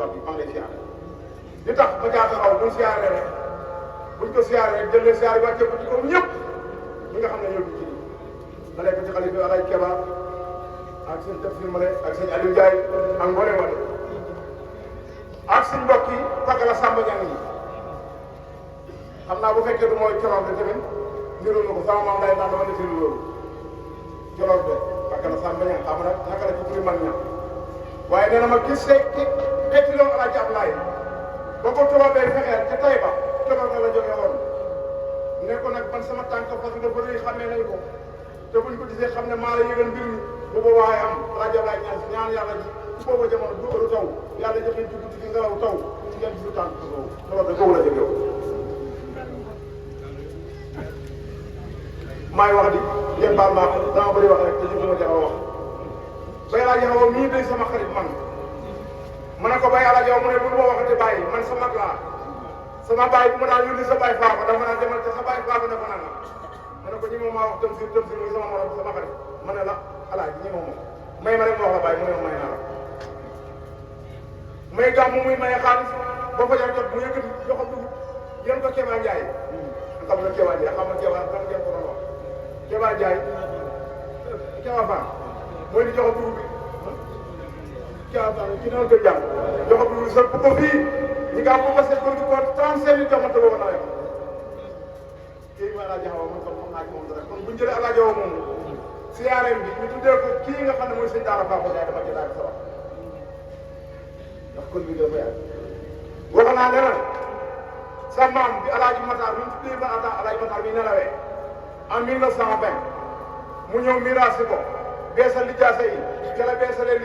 tubaab bi maa ngi lay siyaare li tax ma jaar taxaw buñ siyaare rek buñ ko siyaare rek jëlee siyaare wàccee ko ci kaw ñëpp ñi nga xam ne ñoo ci dalee ko ci xalifa bi Alaaji Keba ak seen Tafsir Male ak seen Aliou Ndiaye ak Ngone Wade ak suñ mbokk yi Fakala Samba Ñang yi xam naa bu fekkee du mooy coloor de tamit niróo na ko sama maam lay naan dama ne si loolu coloor de Fakala Samba Ñang xam na naka la ci turi mag ña waaye nee na ma gis see xeeti loolu Alaaji Ablaye ba ko tubaab bay fexeel ca Taïba coloor na la jógee woon ne ko nag man sama tànk fas dafa rëy xamee nañ ko te buñ ko gisee xam ne maa la yëgal mbir mi bu boobaa waaye am Alaaji Ablaye ñaan yàlla ji ci booba jamono du ëru taw yàlla joxe ci guddi gi ngelaw taw ci ngeen gisu tànk boobu coloor de boobu la jógee woon maay wax di ngeen baal maa dama bëri wax rek te jëf ma jaxa wax bay Alaaji Awa mii day sama xarit man ma ne ko bay Alaaji Awa mu ne bu ma waxati bàyyi man sa mag laa sama bàyyi bu ma daan yónni sa bàyyi faako dafa naan demal ca sa bàyyi faako ne ko nanga ma ne ko ñi moom maa wax Tafsir muy sama morom sama xarit ma ne la Alaaji ñi moom may ma rek ma wax la bàyyi mu ne ma may naa la may gàmm muy maye xaalis ba fa jar jot mu yëkkati joxam dugub yéen ko Keba Ndiaye xam nga Keba Ndiaye xam nga Keba xam ngeen ko doon wax Keba Ndiaye Keba Fall mooy di joxam dugub bi Keba Fall ci noonu koy jàng joxam dugub bi sax bu ko fii ñi nga am bu ko seet ko di ko 35 000 joxante boobu nawet kii ma Alaaji Awa man kon xam naa ci moom dara kon bu ñu jëlee Alaaji Awa moom siyaareem bi ñu tuddee ko kii nga xam ne mooy sëñ Daara Papa Ndiaye dama ci daal di sawar ndax kon bi dafa yàgg wax naa ne la sa maam bi Alaaji Matar bi ñu tuddee ba Alaaji Matar bi nelawee en 1920 mu ñëw miraasi ko beesal lijaasa yi ca la beesalee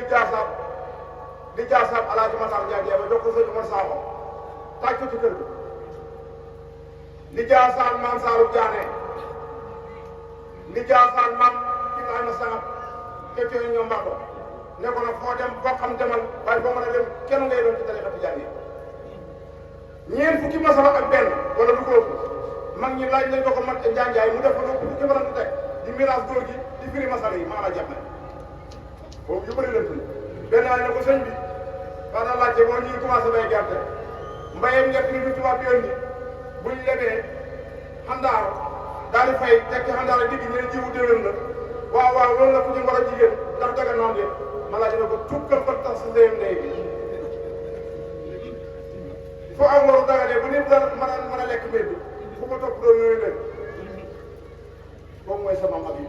lijaasaab Alaaji Matar Ndiaye ba jox ko sëñ Umar Sakho taaj ko ci kër gi lijaasaan maam Saalum Diané lijaasaan maam Ibrahima Sangat te ñoom Mbacke ne ko nag foo dem foo xam demal waaye foo mën a dem kenn ngay doon ci tariqa tijaan yi ñeent fukki masala ak benn wala lu ko ëpp mag ñi laaj nañ ko ko mat Njaanjaay mu def ko lu fukki mën a teg di miraas góor gi di firi masala yi maa la jàpp boobu yu bëri lënt benn waay ne ko sëñ bi xanaa laajte boo ñuy commencé bay gerte mbayam ñett ni du tubaab bi indi buñ lebee xandaar daal di fay tekki xandaar digg ñu ne jiwu déwén la waaw loolu la ku ñu war a jigéen ndax daga noonu de ma laaj ne ko tukkal ba tax sa ndeyam ndey bi foo am waru daga de bu nit dara mën a lekk mbir bi fu ko topp doon yooyu leen boobu mooy sama mag yi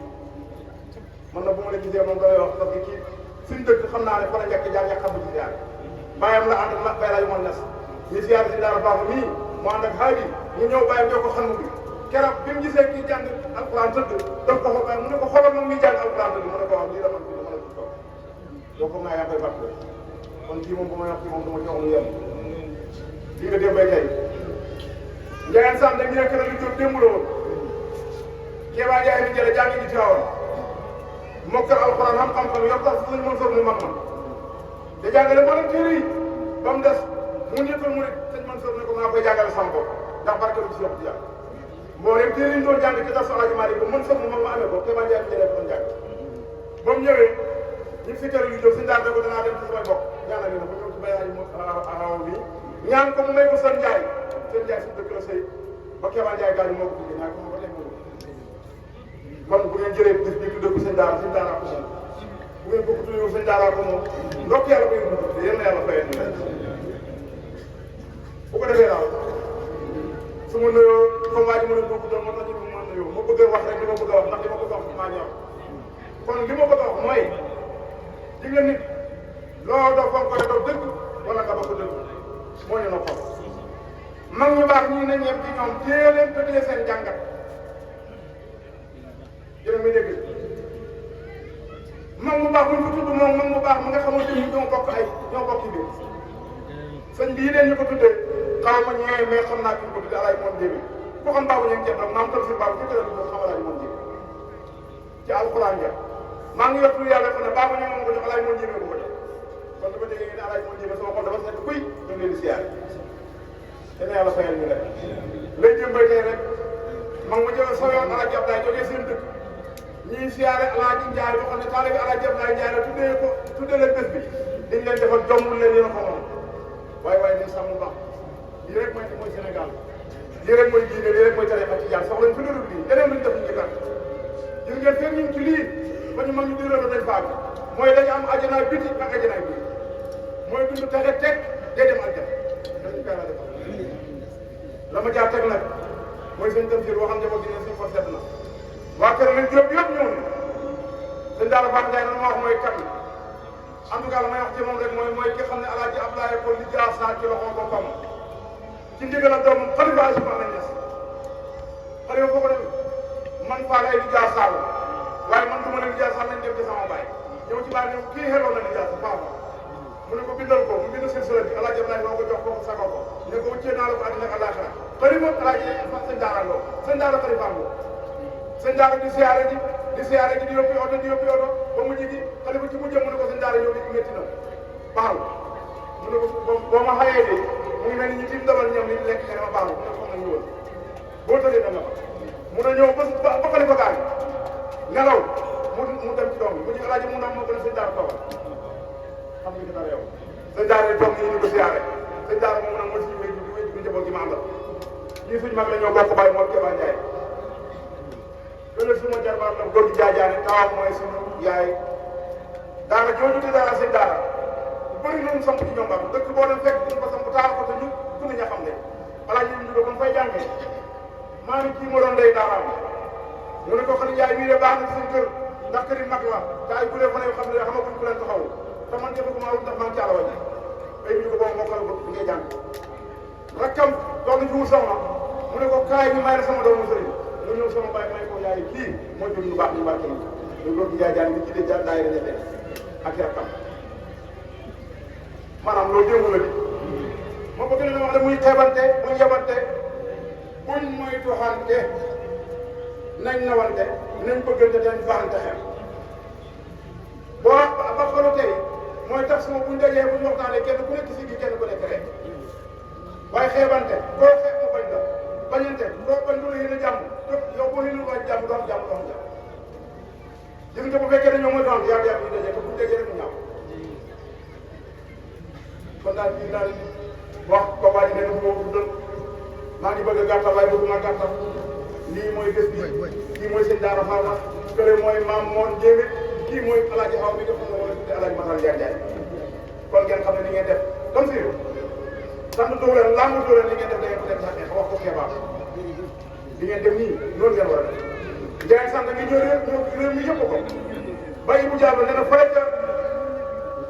man na bu ma la gisee moom damay wax parce que kii suñ dëkk xam naa ne fa la njëkk jaar yàq xamu ci jaar bàyyam la ànd ak bay la yu ma nes ñu siyaar si daara baax mii mu ànd ak xaaj ñu ñëw bàyyam jox ko xanu bi keroog bi mu gisee kii jàng alquran tëdd donc ko xool mu ne ko xoolal moom mi jàng alquran tëdd mu ne ko wax lii la man fii la mën a toog doo ko maa yaa koy fàttali kon kii moom bu may wax kii moom dama jox lu yem lii nga démbay tey njegeen sam dañ ñëw këral li jóg démb la woon Keba Ndiaye mi jële jàngi ji Tiwaawan mokkal alquran xam-xam yor tax suñ mën sor mu mag ma da jàngale moo leen téere yi ba mu des mu ñëppal mu ne sëñ Mansour ne ko maa koy jàngale sama bopp ndax barke lu ci yokk jàng moo dem téere yi ñu doon jàng ci tas Alaaji Maalik ba mën sor mu mag ma amee ko Keba Ndiaye mi jëlee ko doon jàng ba mu ñëwee ñu fi teel yu jóg suñu daan ne ko danaa dem ci samay bokk ñaanal ñu ne ba ñëw ci bayaaji aw bi ñaan ko mu may ko seen Ndiaye suñu dëkk la sëy ba Keba Ndiaye gaañu moo ko tuddee naa ko ba tey kon bu ngeen jëlee bis bi tuddee ko sëñ Daara ko moom bu ngeen bokk tuddee ko sëñ Daara ko moom ndokk yàlla ko yëngu tuddee yéen na yàlla fayal ñu leen bu ko defee daal su ma nuyoo comme waa ji mën a bokk doon moo tax ñu mën a nuyoo ma bëgg a wax rek li ma bëgg a wax ndax li ma bëgg a wax maa ñor kon li ma bëgg a wax mooy di nga nit loo doo foog koy doo dëgg wala nga bokk dëgg moo ñu noppal mag ñu baax ñii nañ ñëpp ci ñoom téye leen te téye seen jàngat yéen muy dégg mag mu baax buñ ko tudd moom mag mu baax mu nga xamante ni ñoo bokk ci biir sëñ bii leen ñu ko tuddee xaw ma ñëwee mais xam naa ki ñu ko tuddee alaay moom jébi ku xam baabu ñeen ceeb nag maam tal si baabu ci tëral ko xam alaay moom jébi ci alxuraan ja maa ngi yottu yàlla ko ne baabu ñu moom ko jox alaay moom jébi ko ko jox kon dafa dégg ngeen alaay moom jébi sama xol dafa seet kuy ñu ngi leen di siyaare dana yàlla fayal ñu rek lay jëmbay tey rek mag ma jóge soo yoon alaaj Ablaay jógee seen dëkk ñii siyaare Alaaji Njaay boo xam ne taalibe Alaaji Ablaay Njaay la tuddee leen bés bi dañ leen defal jombul leen yéen a ko moom nañ sàmm baax lii rek mooy Sénégal lii rek mooy diine lii rek mooy tariqa ci jaan soxlañ fi lu lii leneen luñ def ñu ci gàtt gis ngeen fekk ñu ci lii ba ñu mag ñu diiralo nañ faag mooy dañu am ajanaay biti ak ajanaay bi mooy dund texe teg day dem aljana dañu koy defal la ma jaar teg nag mooy seen tafsir waxam njaboot gi ne suñu xol sedd na waa kër lañ juróom yëpp ñëw na sëñ daara Fatou Ndiaye lan ma wax mooy kat en tout cas la may wax ci moom rek mooy ki xam ne Alaaji Abdoulaye Paul li jaar saa ci loxo boppam ci ndigal ak doomam xalifa Asima lañ des xalifa foo ko def man faa lay li jaar saa waaye man du ma ne li jaar saa nañ dem ci sama baay ñëw ci baay ne kii xeloo na li jaar sa papa mu ne ko bindal ko mu bind silsila bi Alaaji Abdoulaye moo ko jox ko sago ko ne ko wëccee naa la ko àddina ak àllaaxira xalifa Alaaji sëñ daara loo sëñ daara xalifa loo sëñ daara di siyaare ji di yóbbu oto ba mu jigi xalifa ci mu jëm mu ne ko sëñ daara yow di métti na baaxul mu ne ko boo ma xayee de mu ngi mel ni ñu tiim dabal ñam ni lekk nga ne ma baaxul mu ne ko xam na ñëwal boo tëddee da nga fa mun a ñëw ba xalifa gaañ nelaw mu dem ci doom bi bu ñu alaaji mu ndaw moo ko ne sëñ daara toogal xam nga ci dara yow sëñ daara toog ni ñu ko siyaare sëñ daara moom nag mooy suñu wéy ju njaboot gi ma àndal ñii suñu mag la ñoo bokk bàyyi moo Keba Ndiaye loolu suma jarbaar la góor gi jaajaane tawam mooy sunu yaay daara jooju di daara sëñ daara bëri nañu samp ci ñoom baax dëkk boo dem fekk duñ ko samp taal ko te ñu ku ne ña xam ne alaaji ñu ko kon fay jàngee maa ngi kii moo doon day daaraam mu ne ko xam ne yaay bii de baax na suñu kër ndax kër yi mag la te ay bu dee fa ne xam ne xamaguñ ku leen taxaw te man defe ko maa wut ndax maa ngi ci àll ay ñu ko boobu moo xal ko bu ngay jàng rakkam toog na ci wut soxna mu ne ko kaay bi may na sama doomu sëriñ mu ñëw sama baay may ko yaay kii moo jur ñu baax ñu barke ñu loolu jaay jaan bi ci de daayira ñette ak rakkam maanaam loolu déngu la di ma bëgg na wax ne muy xeebante muy yebante buñ moytu xante nañ nawante nañ bëggante dañ baaxante xel boo ba xolu tey mooy tax suma buñ dajee buñ waxtaanee kenn ku nekk si gi kenn ku nekk rek waaye xeebante koo xeeb mu bañ la bañante koo bañ du la yéen a jàmm yow boo yéen a waaj jàmm doom jàmm gis nga bu fekkee ne ñoom mooy doon yàgg ñu dajee te buñ dajee rek mu ñaaw kon daal fii daal wax ko waa ji ne ko boobu dël maa ngi bëgg a gàttal waaye bëgguma gàttal lii mooy bés bi kii mooy sëñ Daara Fama kële mooy maam moon Njéeme kii mooy alaaji xaw mi nga xam ne mooy tuddee alaaji Matal Ndiaye kon ngeen xam ne ni ngeen def comme si sant doo leen laamu doo leen li ngeen def da ngeen ko def sax wax ko xeebaa li ngeen def nii noonu ngeen war a def Ndiaye sant gi ñëw réew mi yëpp ko bàyyi bu jàll nee na fële ca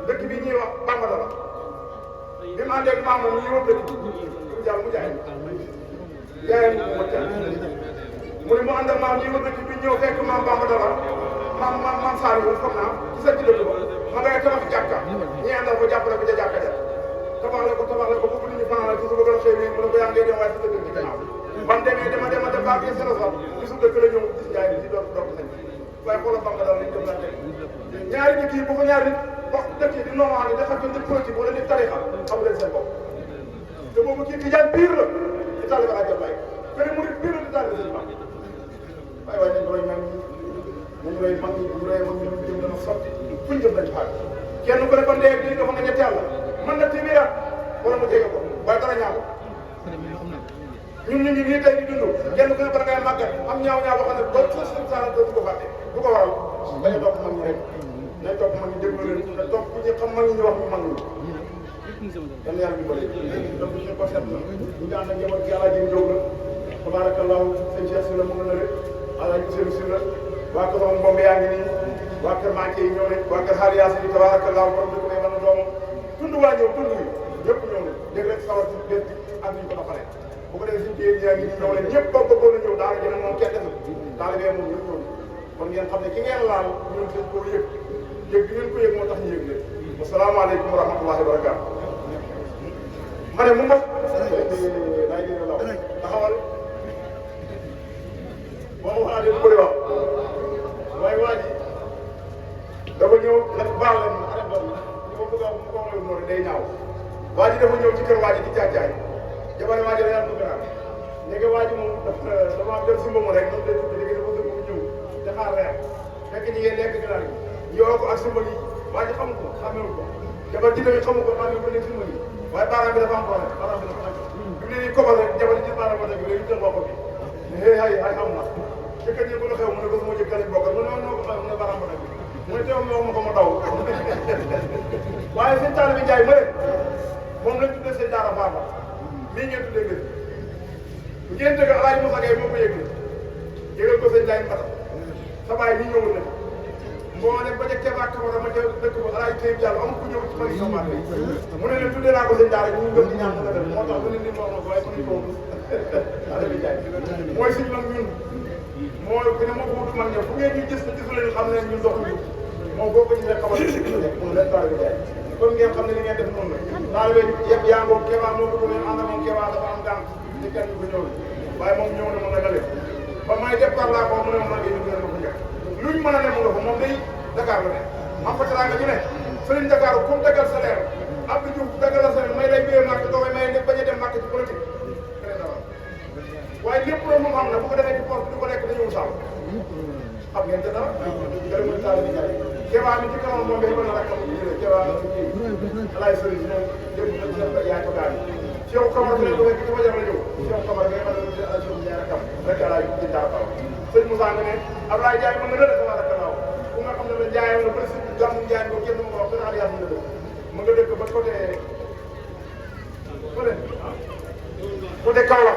dëkk bi ñuy wax Bambara la bi mu àndee ak maam moom ñu yóbbu dëkk bi bu jàll mu jaay jaayam mu jàll mu ne mu ànd ak maam ñu yóbbu dëkk bi ñëw fekk maam Bambara la maam Saliou foog naa ci sa ci dëkk ba ma ngay tabax jàkka ñi àndal ko jàppale ko ca jàkka ja tabax la ko boobu nit ñi fanaan la ci suba gën a xëy bi mu ne ko yaa ngi dem waaye ci dëkk ci gannaaw ba mu demee dema dem baa bi seen sax gisu dëkk la ñëw gis njaay bi ci doon sañ waaye xoolal Bambara lañ jëm lante ñaari dëkk yi bu ko ñaari wax dëkk yi di normal da xam ne politique wala di tarixa xamu leen seen bopp te boobu kii tijaan biir la di taliba laa jëm lay kene mu biir la di taliba seen bopp waaye waaye nañ roy mag ñi nañ roy mag ñi bu roy mag ñi ñu jëm dana sotti fuñ jëm dañ xaar kenn ku ne ba ndee bi dafa nga ñetti yàlla mën na téeméer at wala mu jege ko waaye dara ñaaw ñun ñu ngi nii tey di dund kenn ku ne ba ngay màggat am ñaaw boo xam ne ba suuf si saa dootu ko fàtte du ko waral bañ a topp mag ñi rek nañ topp mag ñi déglu leen te topp ku ñu xam mag ñi ñu wax ñu mag ñi dan yàlla ñu bëri donc suñu ko seet na ñu ngi ànd ak njaboot gi yàlla jëm jóg la tabarakallahu sëñ Cheikh si la mu nga na rek Alaaji Seydou si la waa kër moom Mbombe yaa ngi nii waa kër Manké yi ñëw nañ waa kër Xaar Yaasi bi tabarakallahu borom dëkk bay mën a doomam tund waa ñëw tund yi ñëpp ñëw nañ dégg rek sawar ci bés bi ak ñu ko doxalee bu ko defee suñu téye yaa ngi nii ñëw leen ñëpp ba bëggoon a ñëw daal gën a moom kenn desul daal bee moom ñëpp ñëw kon ngeen xam ne ki ngeen laal ñun dañ koo yëg yëg bi ngeen ko yëg moo tax ñu yëg leen asalaamaaleykum wa rahmatullahi wa barakaatu ma ne mu mbokk laay dina law taxawal boo waxaatee bu bëri wax waaye waa ji dafa ñëw nag baal leen arrêté doon li ma bëgg a mu ko waxee noonu day ñaaw waa ji dafa ñëw ci kër waa ji di caacaay jabare waa ji la yàlla bëgg naa léegi waa ji moom dafa am dem si moomu rek noonu lay tudd léegi dafa bëgg mu ñëw te xaar reer fekk ñi ngeen lekk ginaar gi yoo ko ak sumbal yi waa ji xamu ko xamewul ko jabar ji tamit xamu ko xamee ko nekk sumbal yi waaye baaraam bi dafa am problème baaraam bi dafa am bi mu ne nii kobal rek jabar ci baaraam ba dëgg léegi jël bopp bi mais ay xam na jëkkër ji bu la xew mu ne ko sama jëkkër lañ bokkal mu ne noo ko mu ne baaraam ba dëgg mu ne teewul wax ma ko ma daw waaye sëñ Talla bi Njaay ma rek moom lañ tuddee sëñ Daara Baba mii ngeen tuddee gën bu ngeen dëgg Alaaji Moussa Gueye moo ko yëg yëgal ko sëñ Njaay Mbata sa baay ñi ñëwul na mboo dem ba ca Kéba Kamara ma ca dëkk ba Alaaji Tey Diallo amul ku ñëw ci Mali Sow mu ne leen tuddee naa ko sëñ Daara ñu gëm ci ñaan nga def moo tax mu ne ni wax na ko waaye mënuñ ko Alaaji Njaay mooy suñu mag ñun mooy ku ne moo ko wutu mag ñëw fu ngeen ñu gis na gisu leen xam ne ñun doxuñu moom boo ko gisee xamal mu leen Alaaji Njaay kon ngeen xam ne li ngeen def noonu la taalibe yëpp yaa ngoog Kéba moo ko bëgg ànd ak moom Kéba dafa am gànt ci kenn ko ñëw waaye moom ñëw na mën a dale ba may départ laa ko mu ne ma nag yéen ngeen ma ko njëkk luñ mën a ne mu nga fa moom day Dakar la ne am fa teraanga ñu ne Serigne Dakar comme daggal salaire Abdou Diouf daggal la salaire may lay biyee màkk doo koy may ne bañ a dem màkk ci politique keneen dara waaye lépp loolu moom xam na bu ko defee ci poste du ko nekk dañëw saaw xam ngeen te dara gërëmul taal bi jaay Kéba mi ci kanam moom day mën a rakkam ñu ne Kéba alaay Serigne ñoom dem na yaay ko gaal Cheikh Kamar bu ne ko fekk ci ma jar la ñëw Cheikh Kamar ngay mën a Cheikh Ndiaye rakam rek alaay ci dara taw sëñ Moussa nga ne Ablaye Ndiaye mën nga dëgg sama rakk naaw ku nga xam ne la Ndiaye la bëri si gàmmu Ndiaye ko kenn mu ko wax dana yàlla na dëgg mu nga dëkk ba côté Kaolack